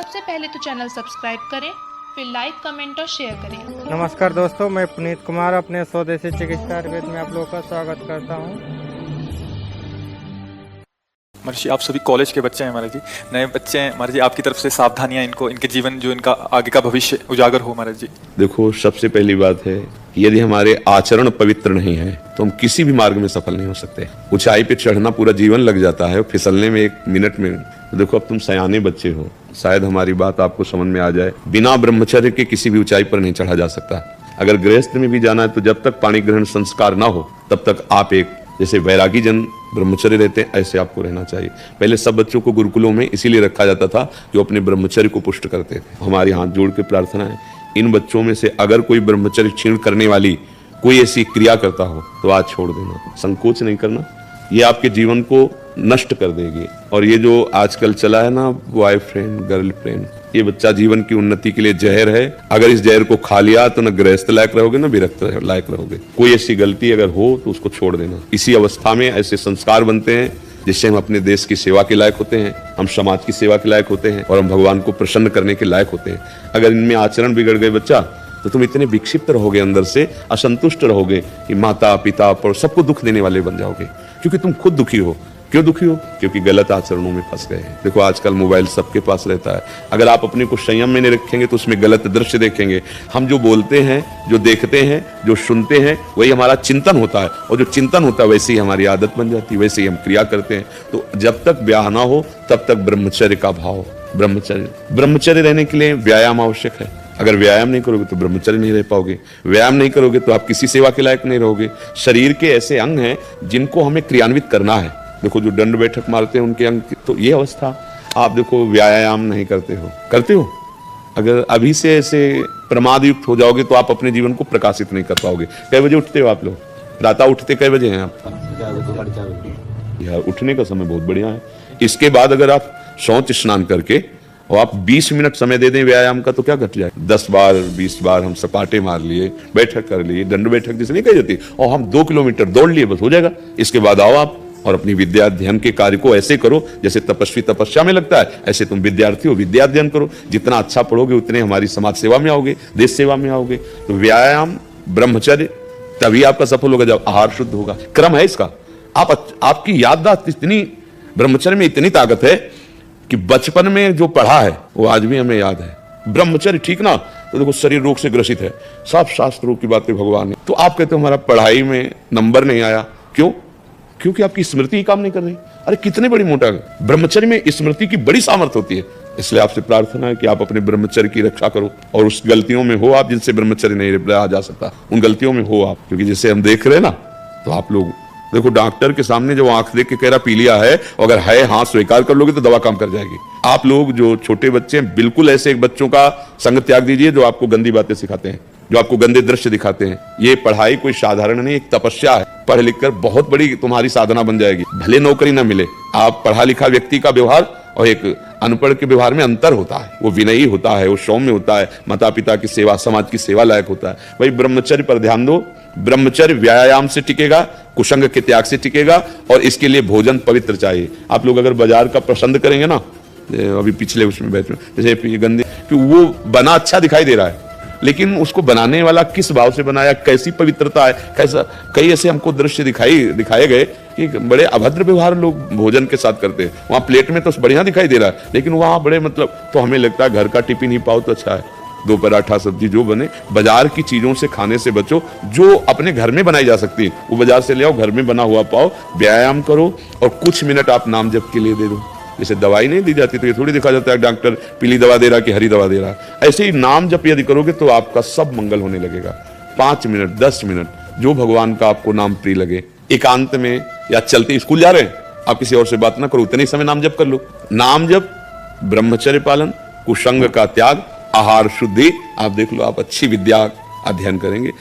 सबसे पहले तो चैनल सब्सक्राइब करें, फिर लाइक, कमेंट और शेयर करें। नमस्कार दोस्तों, मैं पुनीत कुमार अपने स्वदेशी चिकित्सा आयुर्वेद में आप लोगों का स्वागत करता हूं। महर्षि, आप सभी कॉलेज के बच्चे हैं महाराज जी, नए बच्चे हैं महाराज जी। आपकी तरफ से सावधानियां इनको, इनके जीवन जो इनका आगे का भविष्य उजागर हो महाराज जी। देखो, सबसे पहली बात है कि यदि हमारे आचरण पवित्र नहीं है तो हम किसी भी मार्ग में सफल नहीं हो सकते। ऊंचाई पे चढ़ना पूरा जीवन लग जाता है, फिसलने में 1 मिनट में। तो देखो, अब तुम सयाने बच्चे हो, शायद हमारी बात आपको समझ में आ जाए। बिना ब्रह्मचर्य के किसी भी ऊंचाई पर नहीं चढ़ा जा सकता। अगर गृहस्थ में भी जाना है तो जब तक पाणी ग्रहण संस्कार ना हो तब तक आप एक जैसे वैरागी जन ब्रह्मचर्य रहते हैं ऐसे आपको रहना चाहिए। पहले सब बच्चों को गुरुकुलों में इसीलिए रखा जाता था कि वो अपने ब्रह्मचर्य को पुष्ट करते थे। हमारी हाथ जोड़ के प्रार्थना है, इन बच्चों में से अगर कोई ब्रह्मचर्य क्षीण करने वाली कोई ऐसी क्रिया करता हो तो आज छोड़ देना, संकोच नहीं करना। ये आपके जीवन को नष्ट कर देगी। और ये जो आजकल चला है ना, बॉयफ्रेंड गर्लफ्रेंड, ये बच्चा जीवन की उन्नति के लिए जहर है। अगर इस जहर को खा लिया तो न गृहस्थ लायक रहोगे न विरक्त लायक रहोगे। कोई ऐसी गलती अगर हो तो उसको छोड़ देना। इसी अवस्था में ऐसे संस्कार बनते हैं जिससे हम अपने देश की सेवा के लायक होते हैं, हम समाज की सेवा के लायक होते हैं और हम भगवान को प्रसन्न करने के लायक होते हैं। अगर इनमें आचरण बिगड़ गए बच्चा तो तुम इतने विक्षिप्त रहोगे, अंदर से असंतुष्ट रहोगे कि माता पिता पर सबको दुख देने वाले बन जाओगे, क्योंकि तुम खुद दुखी हो। क्यों दुखी हो? क्योंकि गलत आचरणों में फंस गए हैं। देखो, आजकल मोबाइल सबके पास रहता है। अगर आप अपने को संयम में नहीं रखेंगे तो उसमें गलत दृश्य देखेंगे। हम जो बोलते हैं, जो देखते हैं, जो सुनते हैं, वही हमारा चिंतन होता है, और जो चिंतन होता है वैसे ही हमारी आदत बन जाती है, वैसे ही हम क्रिया करते हैं। तो जब तक ब्याह ना हो तब तक ब्रह्मचर्य का भाव, ब्रह्मचर्य रहने के लिए व्यायाम आवश्यक है। अगर व्यायाम नहीं करोगे तो ब्रह्मचर्य नहीं रह पाओगे। व्यायाम नहीं करोगे तो आप किसी सेवा के लायक नहीं रहोगे। शरीर के ऐसे अंग हैं जिनको हमें क्रियान्वित करना है। देखो, जो दंड बैठक मारते हैं उनके अंग, तो ये अवस्था। आप देखो, व्यायाम नहीं करते हो। अगर अभी से ऐसे प्रमाद युक्त हो जाओगे तो आप अपने जीवन को प्रकाशित नहीं कर पाओगे। कै बजे उठते हो आप लोग? प्रातः उठते कै बजे हैं आप? यार, उठने का समय बहुत बढ़िया है। इसके बाद अगर आप शौच स्नान करके और आप 20 मिनट समय दे दें व्यायाम का तो क्या घट जाए? 10 बार 20 बार हम सपाटे मार लिए, बैठक कर लिए, दंड बैठक जिसे नहीं कही जाती, और हम 2 किलोमीटर दौड़ लिए, बस हो जाएगा। इसके बाद आओ आप और अपनी विद्या अध्ययन के कार्य को ऐसे करो जैसे तपस्वी तपस्या में लगता है, ऐसे तुम विद्यार्थी हो, विद्या अध्ययन करो। जितना अच्छा पढ़ोगे उतने हमारी समाज सेवा में आओगे, देश सेवा में आओगे। तो व्यायाम, ब्रह्मचर्य, तभी आपका सफल होगा जब आहार शुद्ध होगा। क्रम है इसका। आपकी याददाश्त इतनी, ब्रह्मचर्य में इतनी ताकत है कि बचपन में जो पढ़ा है वो आज भी हमें याद है। ब्रह्मचर्य ठीक ना, तो देखो शरीर रोग से ग्रसित है, सब शास्त्रों की बातें भगवान ने। तो आप कहते हो हमारा पढ़ाई में नंबर नहीं आया, क्यों? क्योंकि आपकी स्मृति ही काम नहीं कर रही। अरे कितने बड़ी मोटा, ब्रह्मचर्य में स्मृति की बड़ी सामर्थ्य होती है। इसलिए आपसे प्रार्थना है कि आप अपने ब्रह्मचर्य की रक्षा करो, और उस गलतियों में हो आप जिनसे ब्रह्मचर्य नहीं रहा जा सकता, उन गलतियों में हो आप। क्योंकि जैसे हम देख रहे हैं ना, तो आप लोग देखो, डॉक्टर के सामने जो आंख देख के कह रहा पी लिया है, अगर है हाँ स्वीकार कर लोगे तो दवा काम कर जाएगी। आप लोग जो छोटे बच्चे हैं, बिल्कुल ऐसे एक बच्चों का संग त्याग दीजिए जो आपको गंदी बातें सिखाते हैं, जो आपको गंदे दृश्य दिखाते हैं। ये पढ़ाई कोई साधारण नहीं, एक तपस्या है। पढ़ लिख कर बहुत बड़ी तुम्हारी साधना बन जाएगी। भले नौकरी ना मिले, आप पढ़ा लिखा व्यक्ति का व्यवहार और एक अनपढ़ के व्यवहार में अंतर होता है। वो विनयी होता है, वो सौम्य होता है, माता पिता की सेवा, समाज की सेवा लायक होता है। भाई, ब्रह्मचर्य पर ध्यान दो। ब्रह्मचर्य व्यायाम से टिकेगा, कुसंग के त्याग से टिकेगा, और इसके लिए भोजन पवित्र चाहिए। आप लोग अगर बाजार का पसंद करेंगे ना, अभी पिछले उसमें बैठे, जैसे गंदे, कि वो बना अच्छा दिखाई दे रहा है, लेकिन उसको बनाने वाला किस भाव से बनाया, कैसी पवित्रता है, कैसा। कई ऐसे हमको दृश्य दिखाए गए कि बड़े अभद्र व्यवहार लोग भोजन के साथ करते हैं। वहां प्लेट में तो बढ़िया दिखाई दे रहा है, लेकिन वहां बड़े तो हमें लगता है घर का टिफिन ही पाओ तो अच्छा है। 2 पराठा सब्जी जो बने। बाजार की चीजों से खाने से बचो। जो अपने घर में बनाई जा सकती है वो बाजार से ले आओ, घर में बना हुआ पाओ। व्यायाम करो और कुछ मिनट आप नाम जप के लिए दे दो। जैसे दवाई नहीं दी जाती तो ये थोड़ी देखा जाता है डॉक्टर पीली दवा दे रहा कि हरी दवा दे रहा। ऐसे ही नाम जप यदि करोगे तो आपका सब मंगल होने लगेगा। 5 मिनट 10 मिनट जो भगवान का आपको नाम प्रिय लगे, एकांत में या चलते, स्कूल जा रहे हैं आप, किसी और से बात ना करो, उतने ही समय नाम जप कर लो। नाम जप, ब्रह्मचर्य पालन, कुसंग का त्याग, आहार शुद्धि। आप देख लो, आप अच्छी विद्या अध्ययन करेंगे।